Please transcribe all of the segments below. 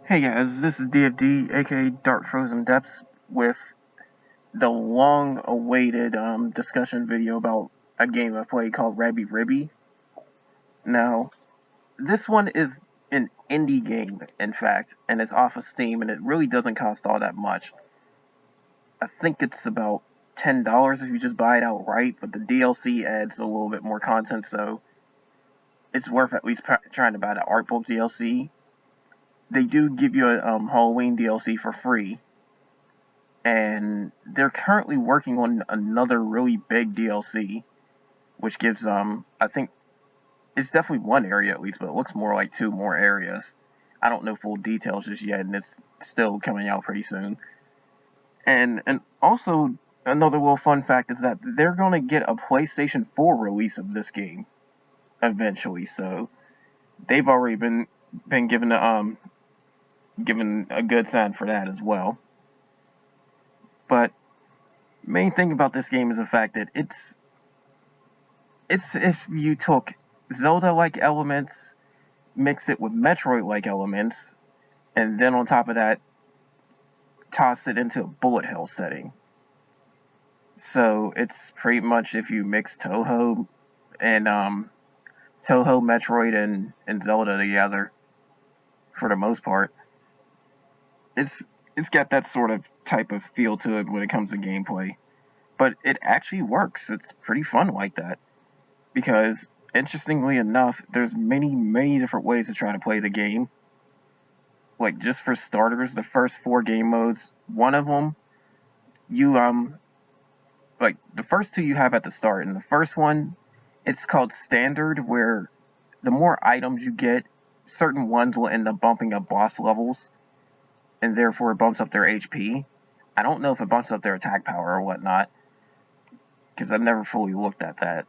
Hey guys, this is DFD, aka Dark Frozen Depths, with the long-awaited discussion video about a game I played called Rabi Ribi. Now, this one is an indie game, in fact, and it's off of Steam, and it really doesn't cost all that much. I think it's about $10 if you just buy it outright, but the DLC adds a little bit more content, so it's worth at least trying to buy the Artbook DLC. They do give you a Halloween DLC for free, and they're currently working on another really big DLC, which gives I think it's definitely one area at least, but it looks more like two more areas. I don't know full details just yet, and it's still coming out pretty soon. And also another little fun fact is that they're gonna get a PlayStation 4 release of this game eventually. So they've already been given a good sign for that as well. But main thing about this game is the fact that it's if you took Zelda-like elements, mix it with Metroid-like elements, and then on top of that, toss it into a bullet hell setting. So it's pretty much if you mix Toho, Metroid, and Zelda together, for the most part. It's got that sort of type of feel to it when it comes to gameplay. But it actually works. It's pretty fun like that. Because, interestingly enough, there's many different ways to try to play the game. Like, just for starters, the first 4 game modes, one of them, like, the first 2 you have at the start. And the first one, it's called Standard, where the more items you get, certain ones will end up bumping up boss levels, and therefore it bumps up their HP. I don't know if it bumps up their attack power or whatnot, because I've never fully looked at that.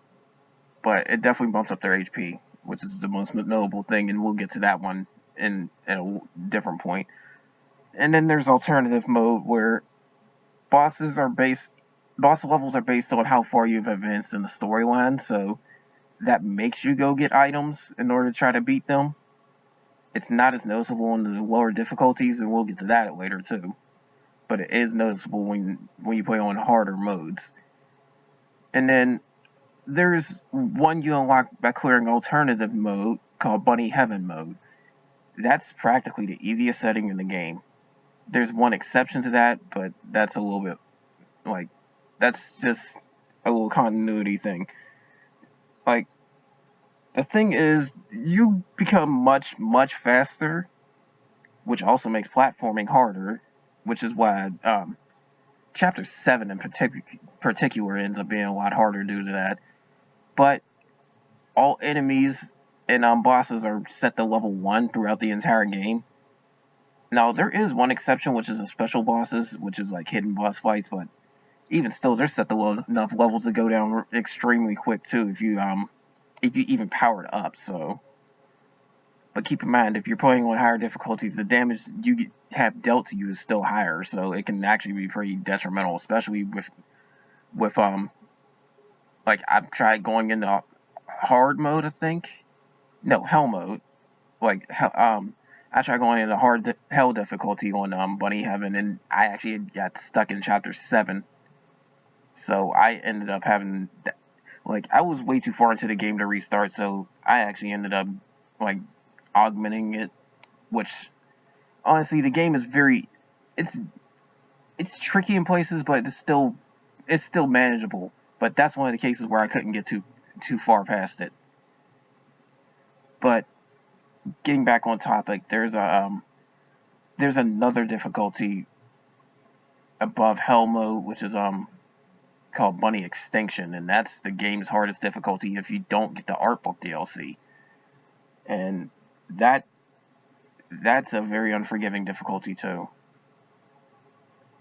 But it definitely bumps up their HP, which is the most notable thing, and we'll get to that one in a different point. And then there's alternative mode, where boss levels are based on how far you've advanced in the storyline, so that makes you go get items in order to try to beat them. It's not as noticeable in the lower difficulties, and we'll get to that later too. But it is noticeable when you play on harder modes. And then there's one you unlock by clearing alternative mode called Bunny Heaven mode. That's practically the easiest setting in the game. There's one exception to that, but that's a little bit like, that's just a little continuity thing. Like, the thing is, you become much faster, which also makes platforming harder, which is why Chapter 7 in particular ends up being a lot harder due to that. But all enemies and bosses are set to level 1 throughout the entire game. Now, there is one exception, which is the special bosses, which is like hidden boss fights, but even still, they're set to low enough levels to go down extremely quick too if you even power it up. So, but keep in mind, if you're playing on higher difficulties, the damage you have dealt to you is still higher, so it can actually be pretty detrimental, especially with like, I've tried going into hard mode, I think. No, hell mode. Like, I tried going into hard hell difficulty on Bunny Heaven, and I actually got stuck in Chapter 7. So I ended up having, like, I was way too far into the game to restart, so I actually ended up, like, augmenting it, which, honestly, the game is it's tricky in places, but it's still manageable. But that's one of the cases where I couldn't get too far past it. But getting back on topic, there's another difficulty above hell mode, which is called Bunny Extinction, and that's the game's hardest difficulty if you don't get the Artbook DLC. And that's a very unforgiving difficulty too.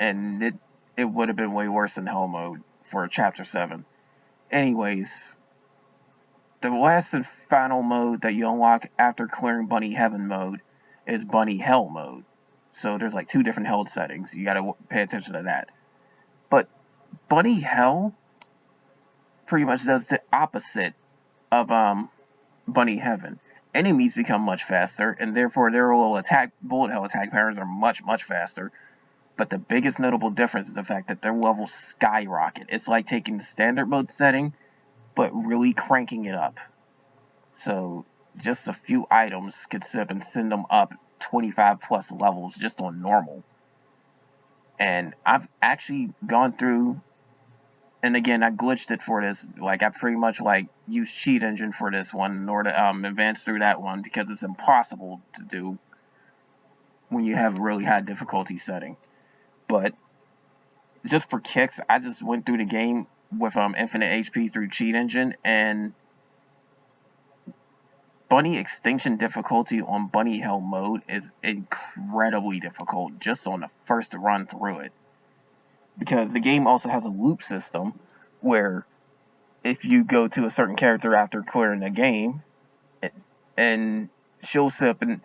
And it would have been way worse than hell mode for Chapter 7. Anyways, the last and final mode that you unlock after clearing Bunny Heaven mode is Bunny Hell mode. So there's like 2 different hell settings. You gotta pay attention to that. But Bunny Hell pretty much does the opposite of Bunny Heaven. enemies become much faster, and therefore their little bullet hell attack patterns are much, much faster. But the biggest notable difference is the fact that their levels skyrocket. It's like taking the standard mode setting, but really cranking it up. So just a few items could sit up and send them up 25 plus levels just on normal. And I've actually gone through, and again, I glitched it for this. Like, I pretty much, like, used Cheat Engine for this one in order to advance through that one, because it's impossible to do when you have a really high difficulty setting. But just for kicks, I just went through the game with infinite HP through Cheat Engine, and Bunny Extinction difficulty on Bunny Hell mode is incredibly difficult just on the first run through it. Because the game also has a loop system where if you go to a certain character after clearing the game, and she'll send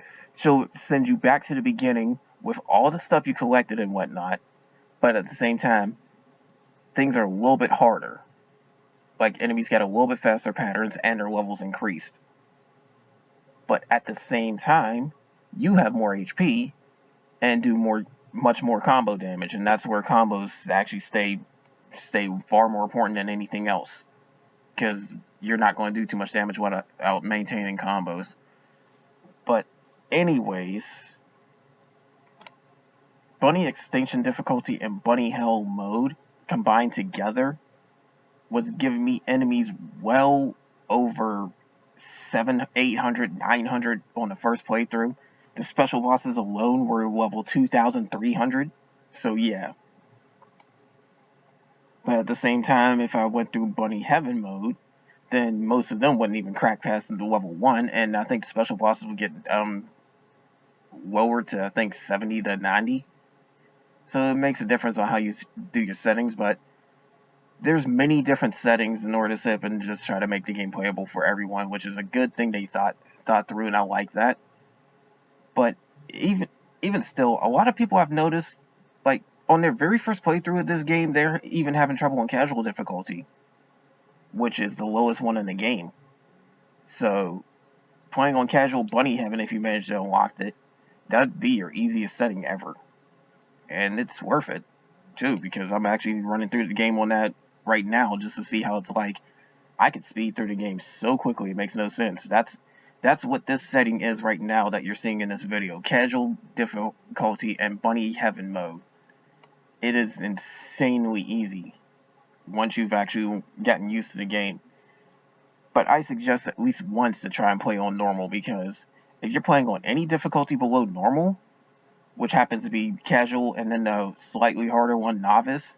you back to the beginning with all the stuff you collected and whatnot, but at the same time, things are a little bit harder. Like, enemies get a little bit faster patterns and their levels increased. But at the same time, you have more HP and do much more combo damage, and that's where combos actually stay far more important than anything else, because you're not going to do too much damage without maintaining combos. But anyways, Bunny Extinction difficulty and Bunny Hell mode combined together was giving me enemies well over 700, 800, 900 on the first playthrough. The special bosses alone were level 2,300. So yeah. But at the same time, if I went through Bunny Heaven mode, then most of them wouldn't even crack past into level 1, and I think the special bosses would get lowered to, I think, 70 to 90. So it makes a difference on how you do your settings, but there's many different settings in order to sit up and just try to make the game playable for everyone, which is a good thing they thought through, and I like that. But even still, a lot of people I've noticed, like, on their very first playthrough of this game, they're even having trouble on casual difficulty, which is the lowest one in the game. So, playing on casual Bunny Heaven, if you manage to unlock it, that'd be your easiest setting ever. And it's worth it, too, because I'm actually running through the game on that right now just to see how it's like. I could speed through the game so quickly, it makes no sense. That's what this setting is right now that you're seeing in this video. Casual difficulty and Bunny Heaven mode. It is insanely easy once you've actually gotten used to the game. But I suggest at least once to try and play on normal, because if you're playing on any difficulty below normal, which happens to be casual and then the slightly harder one, novice,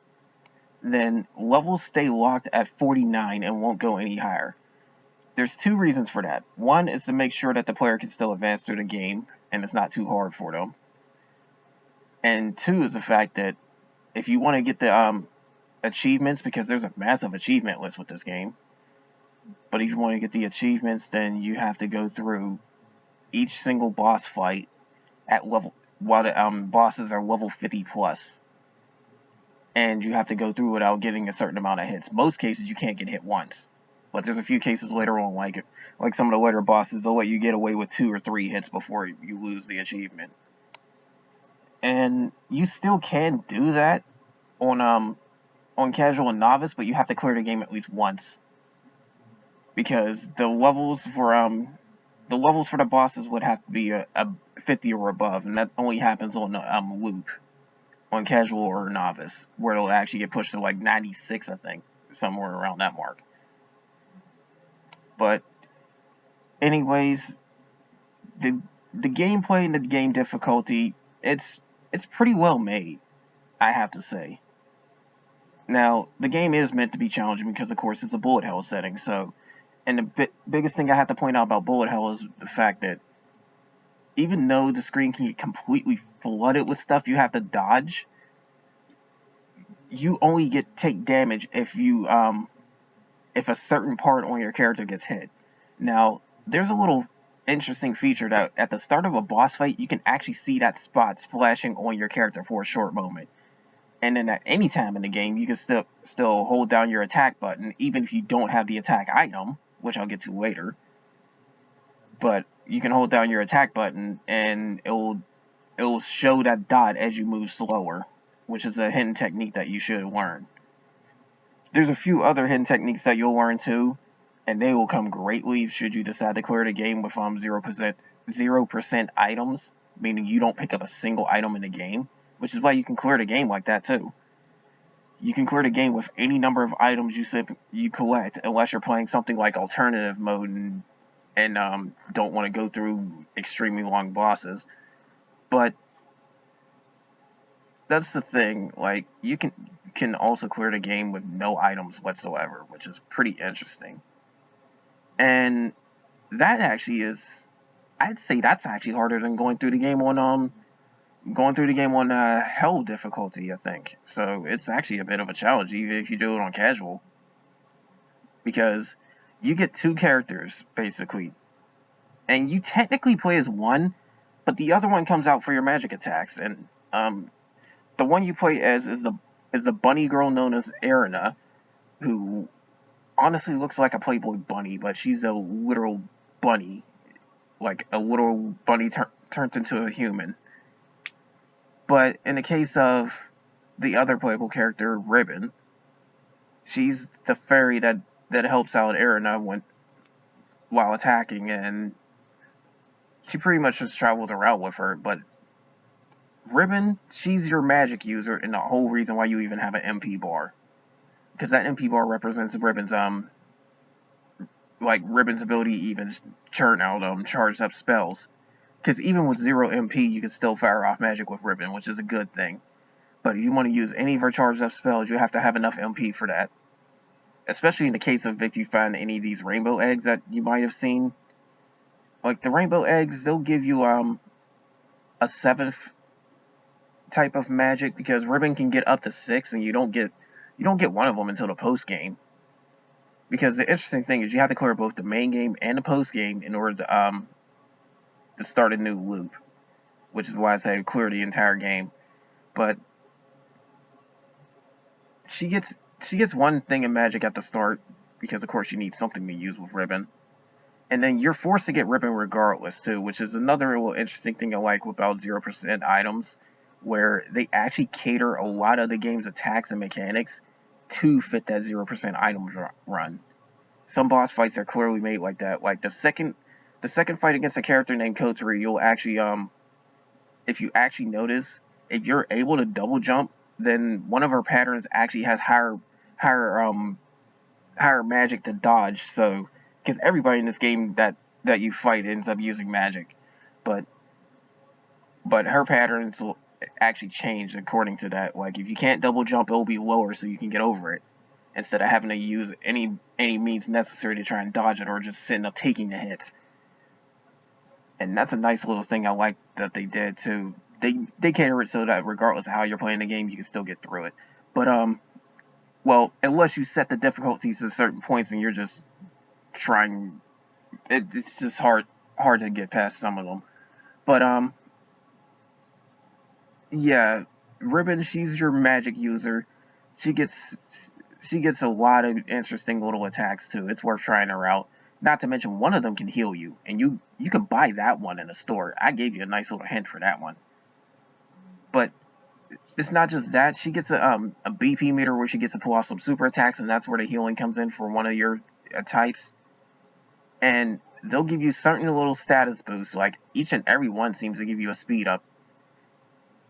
then levels stay locked at 49 and won't go any higher. There's two reasons for that. One is to make sure that the player can still advance through the game and it's not too hard for them. And two is the fact that if you want to get the achievements, because there's a massive achievement list with this game, but if you want to get the achievements, then you have to go through each single boss fight at level, while the bosses are level 50 plus. And you have to go through without getting a certain amount of hits. Most cases you can't get hit once. But there's a few cases later on, like some of the later bosses, they'll let you get away with 2 or 3 hits before you lose the achievement. And you still can do that on casual and novice, but you have to clear the game at least once. Because the levels for the bosses would have to be a 50 or above, and that only happens on loop, on casual or novice, where it'll actually get pushed to like 96, I think, somewhere around that mark. But anyways, the gameplay and the game difficulty, it's pretty well made, I have to say. Now, the game is meant to be challenging because, of course, it's a bullet hell setting, so. And the biggest thing I have to point out about bullet hell is the fact that even though the screen can get completely flooded with stuff you have to dodge, you only take damage if a certain part on your character gets hit. Now, there's a little interesting feature that at the start of a boss fight, you can actually see that spot flashing on your character for a short moment. And then at any time in the game, you can still hold down your attack button, even if you don't have the attack item, which I'll get to later. but you can hold down your attack button and it'll show that dot as you move slower, which is a hidden technique that you should learn. There's a few other hidden techniques that you'll learn too, and they will come greatly should you decide to clear the game with 0% items, meaning you don't pick up a single item in the game, which is why you can clear the game like that too. You can clear the game with any number of items you collect, unless you're playing something like alternative mode and don't want to go through extremely long bosses. But that's the thing, like, you can also clear the game with no items whatsoever, which is pretty interesting. And that actually is, I'd say that's actually harder than going through the game on hell difficulty, I think. So it's actually a bit of a challenge, even if you do it on casual. Because you get two characters, basically. And you technically play as one, but the other one comes out for your magic attacks. And the one you play as is the bunny girl known as Erina, who honestly looks like a Playboy bunny, but she's a literal bunny. Like a little bunny turned into a human. But in the case of the other playable character, Ribbon, she's the fairy that helps out Erina while attacking, and she pretty much just travels around with her. But Ribbon, she's your magic user, and the whole reason why you even have an MP bar, because that MP bar represents Ribbon's Ribbon's ability to even churn out charged up spells. Because even with 0 MP, you can still fire off magic with Ribbon, which is a good thing. But if you want to use any of her charged up spells, you have to have enough MP for that. Especially in the case of if you find any of these rainbow eggs that you might have seen. Like the rainbow eggs, they'll give you a 7th type of magic, because Ribbon can get up to 6, and you don't get one of them until the post game. Because the interesting thing is you have to clear both the main game and the post game in order to start a new loop, which is why I say clear the entire game. But she gets one thing in magic at the start, because of course you need something to use with Ribbon, and then you're forced to get Ribbon regardless too, which is another real interesting thing I like about 0% items, where they actually cater a lot of the game's attacks and mechanics to fit that 0% item run. Some boss fights are clearly made like that. Like the second fight against a character named Kotari, you'll actually, if you actually notice, if you're able to double jump, then one of her patterns actually has higher magic to dodge. So, because everybody in this game that you fight ends up using magic, but her patterns will actually change according to that. Like if you can't double jump, it will be lower so you can get over it, instead of having to use any means necessary to try and dodge it, or just sitting up taking the hits. And that's a nice little thing I like that they did too. They cater it so that regardless of how you're playing the game, you can still get through it. But well, unless you set the difficulties to certain points and you're just trying, it's just hard to get past some of them. But yeah, Ribbon, she's your magic user. She gets a lot of interesting little attacks too. It's worth trying her out. Not to mention, one of them can heal you, and you can buy that one in the store. I gave you a nice little hint for that one. But it's not just that. She gets a BP meter where she gets to pull off some super attacks, and that's where the healing comes in for one of your types. And they'll give you certain little status boosts. Like each and every one seems to give you a speed up.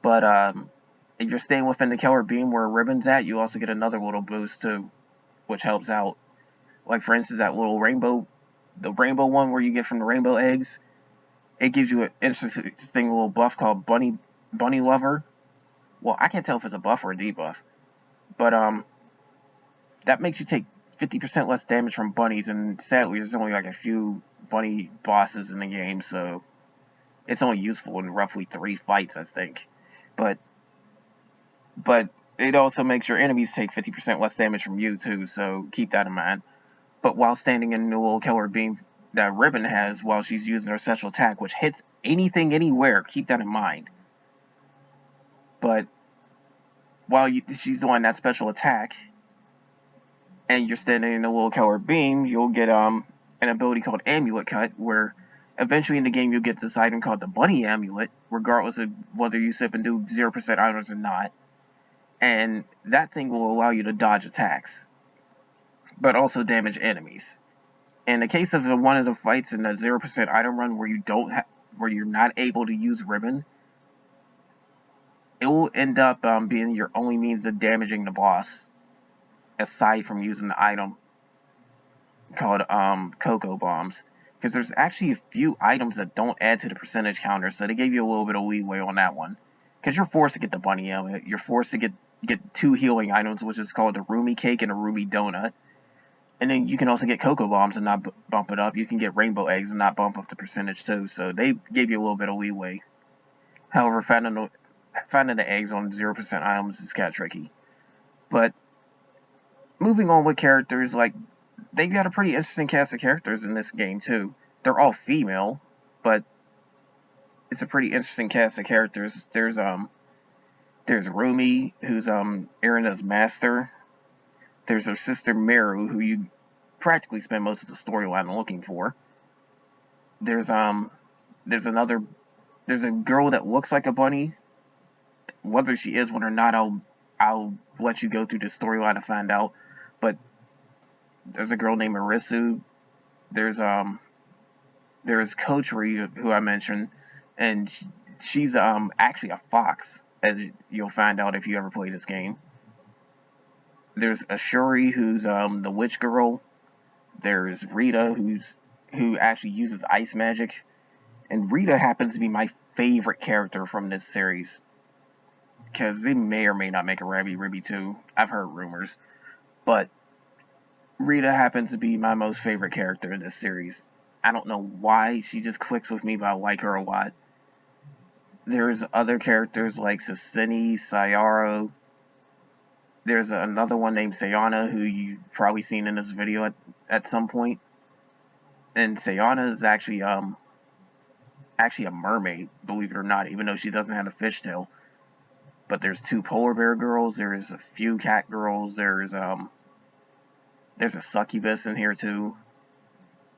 But if you're staying within the killer beam where Ribbon's at, you also get another little boost too, which helps out. Like for instance, that little the rainbow one where you get from the rainbow eggs, it gives you an interesting little buff called Bunny Lover. Well, I can't tell if it's a buff or a debuff, but that makes you take 50% less damage from bunnies, and sadly there's only like a few bunny bosses in the game, so it's only useful in roughly 3 fights, I think. But it also makes your enemies take 50% less damage from you too, so keep that in mind. But while standing in the little killer beam that Ribbon has while she's using her special attack, which hits anything, anywhere, keep that in mind. But while she's doing that special attack, and you're standing in the little killer beam, you'll get an ability called Amulet Cut, where Eventually in the game, you'll get this item called the Bunny Amulet, regardless of whether you sip and do 0% items or not. And that thing will allow you to dodge attacks, but also damage enemies. In the case of one of the fights in the 0% item run where where you're not able to use ribbon, it will end up being your only means of damaging the boss, aside from using the item called Cocoa Bombs. Because there's actually a few items that don't add to the percentage counter, so they gave you a little bit of leeway on that one. Because you're forced to get the Bunny Amulet, you're forced to get 2 healing items, which is called the Rumi Cake and a Ruby Donut. And then you can also get Cocoa Bombs and not bump it up. You can get Rainbow Eggs and not bump up the percentage too, so they gave you a little bit of leeway. However, finding the eggs on 0% items is kind of tricky. But moving on with characters, like, they've got a pretty interesting cast of characters in this game too. They're all female, but it's a pretty interesting cast of characters. There's Rumi, who's Erina's master. There's her sister Meru, who you practically spend most of the storyline looking for. There's a girl that looks like a bunny. Whether she is one or not, I'll let you go through the storyline to find out. But there's a girl named Arisu. There's Coach Ree, who I mentioned, and she's actually a fox, as you'll find out if you ever play this game. There's Ashuri, who's the witch girl. There's Rita, who actually uses ice magic, and Rita happens to be my favorite character from this series, because they may or may not make a Rabi Ribi 2. I've heard rumors, but Rita happens to be my most favorite character in this series. I don't know why, she just clicks with me, but I like her a lot. There's other characters like Sasini, Sayaro. There's another one named Sayana, who you've probably seen in this video at some point. And Sayana is actually a mermaid, believe it or not, even though she doesn't have a fishtail. But there's 2 polar bear girls, there's a few cat girls, there's a succubus in here too.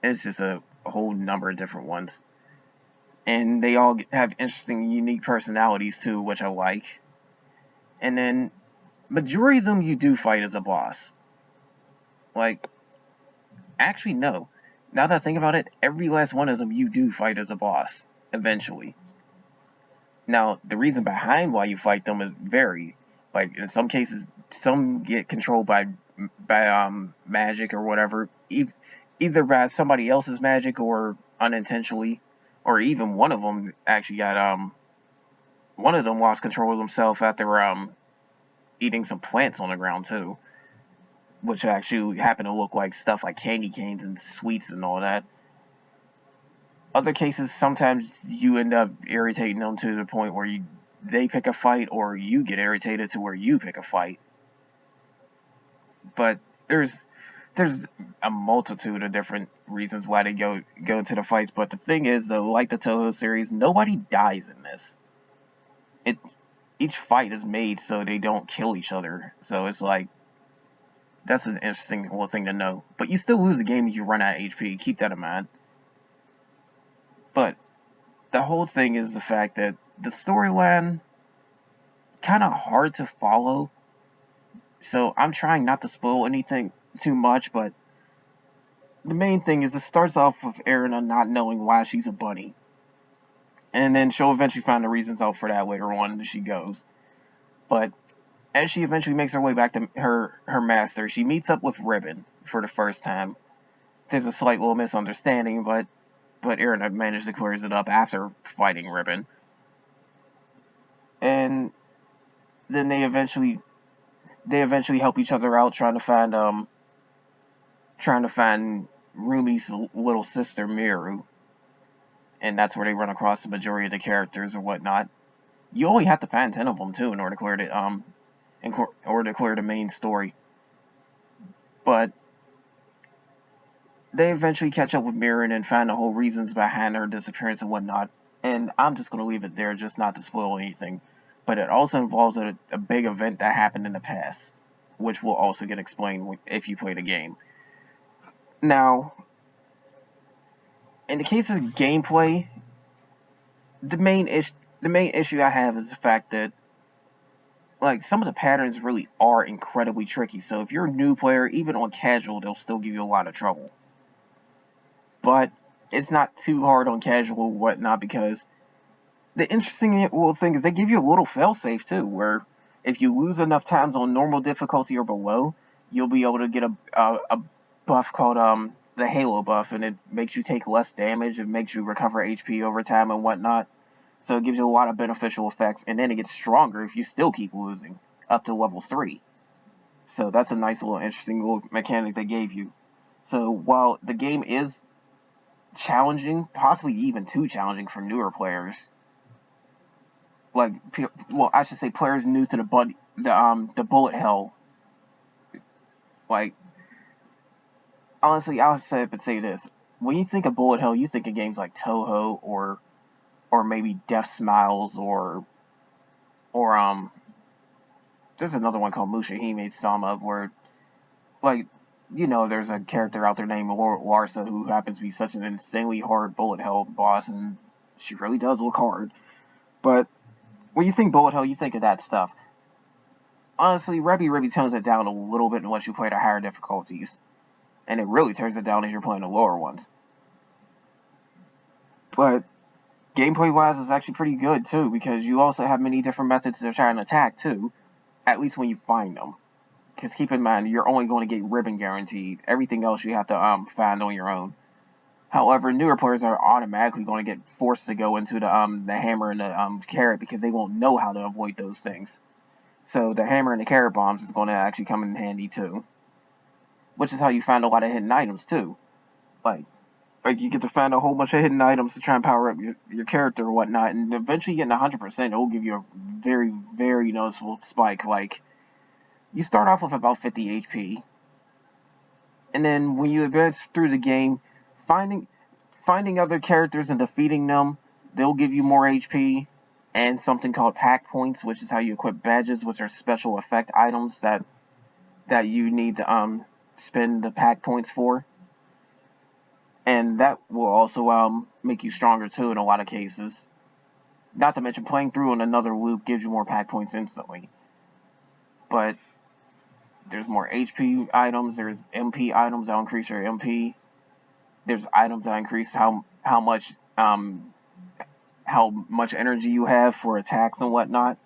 It's just a whole number of different ones. And they all have interesting, unique personalities too, which I like. And then, majority of them you do fight as a boss. Like, actually no. Now that I think about it, every last one of them you do fight as a boss, eventually. Now, the reason behind why you fight them is vary. Like, in some cases, some get controlled by magic or whatever, either by somebody else's magic or unintentionally, or even one of them actually got, one of them lost control of himself after, eating some plants on the ground too, which actually happened to look like stuff like candy canes and sweets and all that. Other cases, sometimes you end up irritating them to the point where they pick a fight, or you get irritated to where you pick a fight. But there's a multitude of different reasons why they go into the fights. But the thing is, though, like the Toho series, nobody dies in this. Each fight is made so they don't kill each other. So it's like, that's an interesting little thing to know. But you still lose the game if you run out of HP. Keep that in mind. But the whole thing is the fact that the storyline kind of hard to follow. So I'm trying not to spoil anything too much, but the main thing is it starts off with Erina not knowing why she's a bunny. And then she'll eventually find the reasons out for that later on as she goes. But as she eventually makes her way back to her master, she meets up with Ribbon for the first time. There's a slight little misunderstanding, but Erina managed to clear it up after fighting Ribbon. And then they eventually help each other out, trying to find Rumi's little sister Miru. And that's where they run across the majority of the characters or whatnot. You only have to find 10 of them too in order to clear the main story. But they eventually catch up with Miru and find the whole reasons behind her disappearance and whatnot. And I'm just going to leave it there, just not to spoil anything. But it also involves a big event that happened in the past, which will also get explained if you play the game. Now, In the case of gameplay, the main issue I have is the fact that like some of the patterns really are incredibly tricky. So if you're a new player, even on casual, they'll still give you a lot of trouble. But it's not too hard on casual and whatnot, because the interesting little thing is they give you a little failsafe too, where if you lose enough times on normal difficulty or below, you'll be able to get a buff called the Halo buff, and it makes you take less damage, it makes you recover HP over time and whatnot. So it gives you a lot of beneficial effects, and then it gets stronger if you still keep losing, up to level 3. So that's a nice little interesting little mechanic they gave you. So while the game is challenging, possibly even too challenging for newer players, like, well, I should say players new to the bullet hell, like, honestly, I'll say this. When you think of bullet hell, you think of games like Toho or maybe Death Smiles or there's another one called Mushihime Sama, where, like, you know, there's a character out there named Larsa who happens to be such an insanely hard bullet hell boss, and she really does look hard. But when you think bullet hell, you think of that stuff. Honestly, Rabi Ribi tones it down a little bit once you play the higher difficulties, and it really turns it down as you're playing the lower ones. But gameplay-wise, it's actually pretty good too, because you also have many different methods to try and attack too, at least when you find them. Because keep in mind, you're only going to get ribbon guaranteed. Everything else you have to find on your own. However, newer players are automatically going to get forced to go into the hammer and the carrot, because they won't know how to avoid those things. So the hammer and the carrot bombs is going to actually come in handy too. Which is how you find a lot of hidden items too. Like you get to find a whole bunch of hidden items to try and power up your character or whatnot, and eventually getting 100%, it will give you a very, very noticeable spike. Like, you start off with about 50 HP, and then when you advance through the game, finding other characters and defeating them, they'll give you more HP, and something called pack points, which is how you equip badges, which are special effect items that you need to spend the pack points for. And that will also make you stronger too in a lot of cases. Not to mention, playing through in another loop gives you more pack points instantly. But there's more HP items, there's MP items that increase your MP. There's items that increase how much energy you have for attacks and whatnot.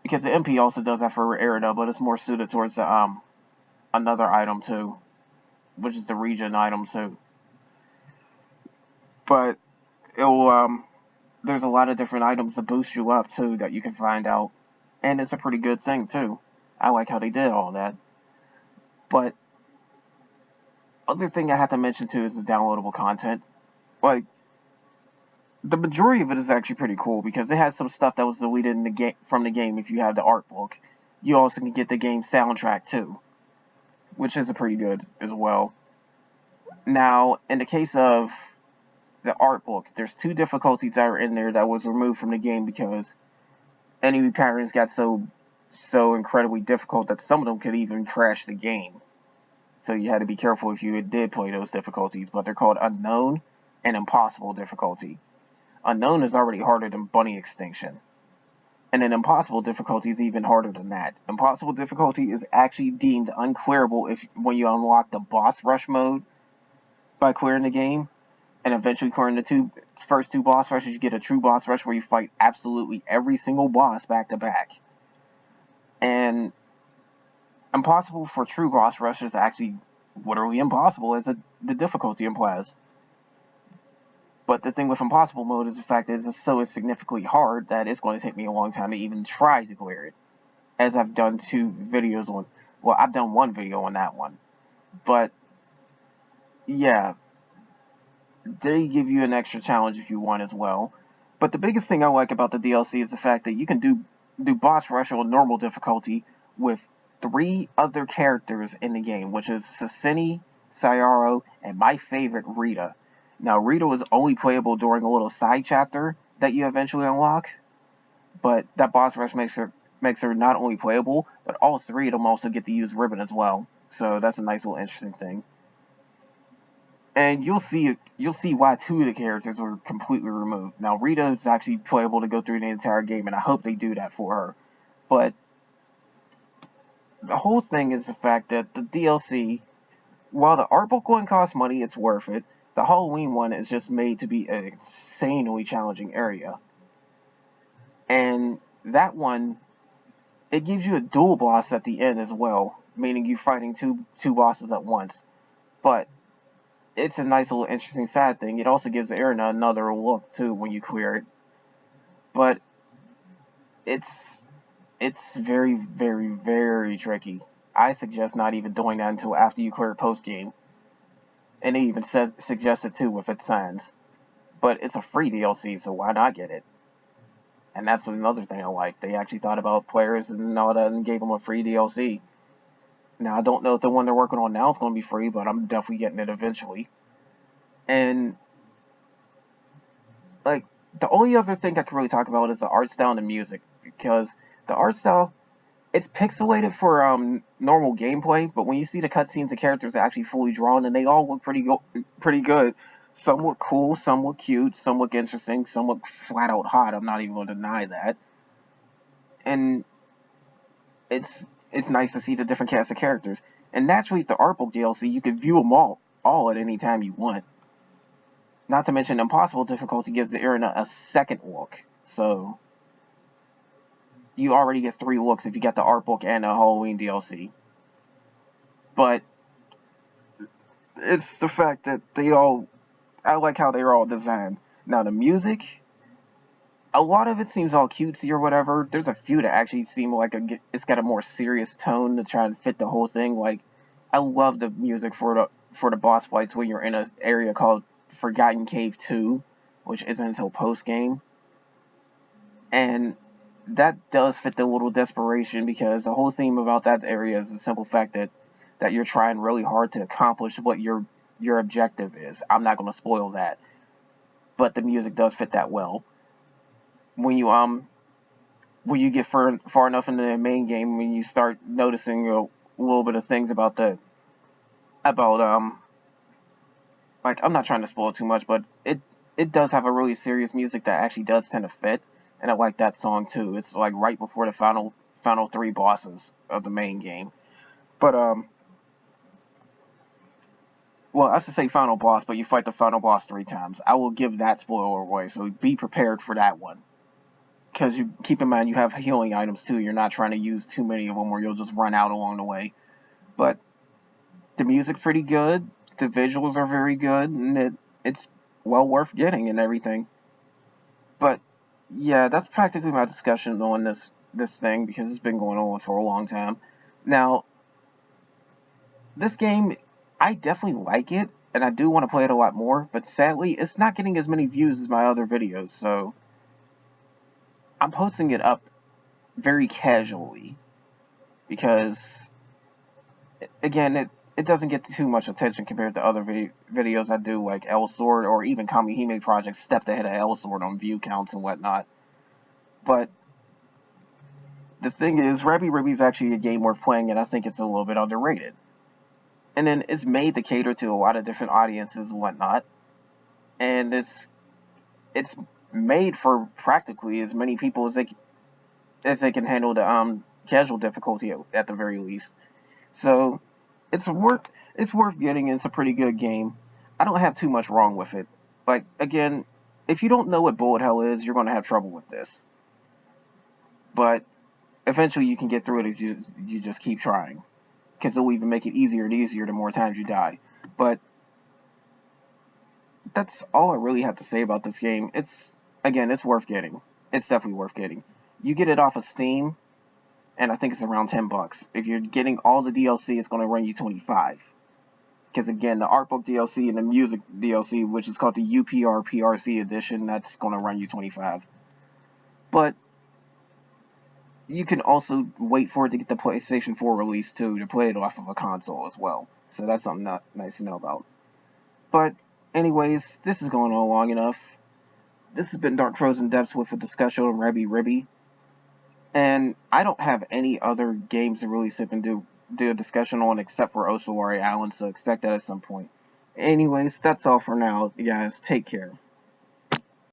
Because the MP also does that for Erida, but it's more suited towards the another item too, which is the regen item too. But it'll there's a lot of different items to boost you up too that you can find out, and it's a pretty good thing too. I like how they did all that. But other thing I have to mention too is the downloadable content. Like, the majority of it is actually pretty cool, because it has some stuff that was deleted in the from the game. If you have the Artbook, you also can get the game soundtrack too, which is pretty good as well. Now, in the case of the Artbook, there's 2 difficulties that are in there that was removed from the game because enemy patterns got so incredibly difficult that some of them could even crash the game. So you had to be careful if you did play those difficulties, but they're called Unknown and Impossible difficulty. Unknown is already harder than Bunny Extinction. And then Impossible difficulty is even harder than that. Impossible difficulty is actually deemed unclearable when you unlock the boss rush mode by clearing the game. And eventually clearing the first two boss rushes, you get a true boss rush where you fight absolutely every single boss back to back. And impossible for true boss rush is actually literally impossible, as the difficulty implies. But the thing with impossible mode is the fact that it's so significantly hard that it's going to take me a long time to even try to clear it. As I've done 2 videos on, well, I've done 1 video on that one. But, yeah, they give you an extra challenge if you want as well. But the biggest thing I like about the DLC is the fact that you can do boss rush on normal difficulty with 3 other characters in the game, which is Sasini, Sayaro, and my favorite, Rita. Now, Rita was only playable during a little side chapter that you eventually unlock, but that boss rush makes her not only playable, but all 3 of them also get to use ribbon as well. So that's a nice little interesting thing. And you'll see why two of the characters were completely removed. Now Rita is actually playable to go through the entire game, and I hope they do that for her. But the whole thing is the fact that the DLC, while the Artbook one costs money, it's worth it. The Halloween one is just made to be an insanely challenging area. And that one, it gives you a dual boss at the end as well, meaning you're fighting two bosses at once. But it's a nice little interesting side thing. It also gives the arena another look too when you clear it. But it's very, very, very tricky. I suggest not even doing that until after you clear post game. And it even suggests it too with its signs. But it's a free DLC, so why not get it? And that's another thing I like. They actually thought about players and all that and gave them a free DLC. Now, I don't know if the one they're working on now is going to be free, but I'm definitely getting it eventually. And, like, the only other thing I can really talk about is the art style and the music. Because the art style, it's pixelated for normal gameplay, but when you see the cutscenes, the characters are actually fully drawn, and they all look pretty good. Some look cool, some look cute, some look interesting, some look flat out hot. I'm not even going to deny that. And it's nice to see the different cast of characters. And naturally, the Artbook DLC, you can view them all at any time you want. Not to mention, impossible difficulty gives the arena a second look. So you already get 3 looks if you get the Artbook and the Halloween DLC. But it's the fact that I like how they're all designed. Now the music, a lot of it seems all cutesy or whatever. There's a few that actually seem like it's got a more serious tone to try and fit the whole thing. Like, I love the music for the boss fights when you're in an area called Forgotten Cave 2, which isn't until post game. And that does fit the little desperation, because the whole theme about that area is the simple fact that you're trying really hard to accomplish what your objective is. I'm not going to spoil that, but the music does fit that well. When you get far enough into the main game, when you start noticing a little bit of things about like, I'm not trying to spoil too much, but it does have a really serious music that actually does tend to fit, and I like that song too. It's like right before the final 3 bosses of the main game. But well, I should say final boss, but you fight the final boss 3 times. I will give that spoiler away, so be prepared for that one. Because you keep in mind, you have healing items too. You're not trying to use too many of them, or you'll just run out along the way. But the music's pretty good. The visuals are very good, and it's well worth getting and everything. But yeah, that's practically my discussion on this thing, because it's been going on for a long time. Now, this game, I definitely like it, and I do want to play it a lot more, but sadly, it's not getting as many views as my other videos, so I'm posting it up very casually, because, again, it doesn't get too much attention compared to other videos I do, like L-Sword, or even Kamihime Project stepped ahead of L-Sword on view counts and whatnot. But the thing is, Rabi Ribi is actually a game worth playing, and I think it's a little bit underrated. And then it's made to cater to a lot of different audiences and whatnot, and it's made for practically as many people as they can handle the casual difficulty at the very least. So it's worth getting. It's a pretty good game. I don't have too much wrong with it. Like, again, if you don't know what bullet hell is, you're going to have trouble with this. But eventually you can get through it if you just keep trying, because it'll even make it easier and easier the more times you die. But that's all I really have to say about this game. It's worth getting. It's definitely worth getting. You get it off of Steam, and I think it's around $10. If you're getting all the DLC, it's going to run you $25. Because again, the Artbook DLC and the music DLC, which is called the UPR PRC edition, that's going to run you $25. But you can also wait for it to get the PlayStation 4 release too, to play it off of a console as well. So that's something nice to know about. But anyways, this is going on long enough. This has been Dark Frozen Depths with a discussion on Rabi Ribi. And I don't have any other games to really sit and do a discussion on except for Osolari Island, so expect that at some point. Anyways, that's all for now, you guys. Take care.